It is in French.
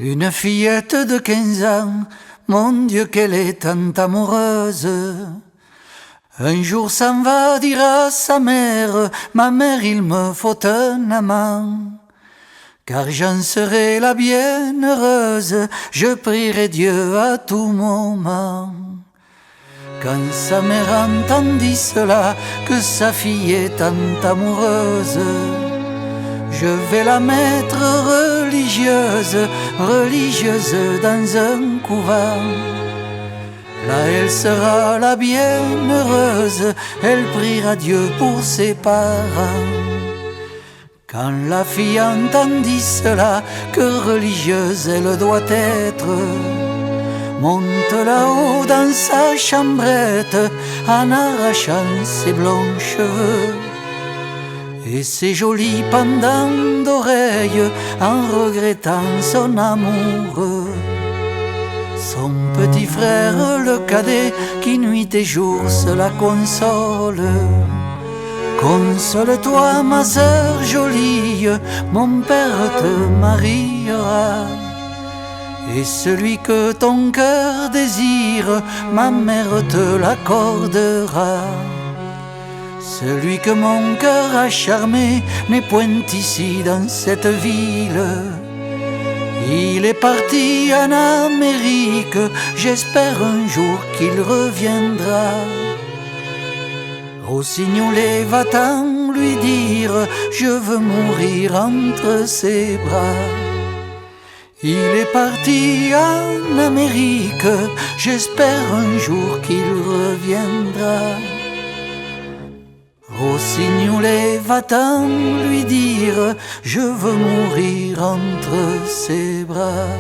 Une fillette de 15 ans, mon Dieu qu'elle est tant amoureuse. Un jour s'en va dire à sa mère, ma mère il me faut un amant. Car j'en serai la bienheureuse, je prierai Dieu à tout moment. Quand sa mère entendit cela, que sa fille est tant amoureuse, je vais la mettre religieuse, religieuse dans un couvent. Là elle sera la bienheureuse, elle priera Dieu pour ses parents. Quand la fille entendit cela, que religieuse elle doit être, monte là-haut dans sa chambrette en arrachant ses blonds cheveux et ses jolis pendants d'oreilles en regrettant son amoureux. Son petit frère, le cadet, qui nuit et jour se la console. Console-toi ma sœur jolie, mon père te mariera. Et celui que ton cœur désire, ma mère te l'accordera. Celui que mon cœur a charmé n'est point ici dans cette ville. Il est parti en Amérique, j'espère un jour qu'il reviendra. Rossignolet va-t'en lui dire, je veux mourir entre ses bras. Il est parti en Amérique, j'espère un jour qu'il reviendra. Rossignolet va-t'en lui dire, je veux mourir entre ses bras.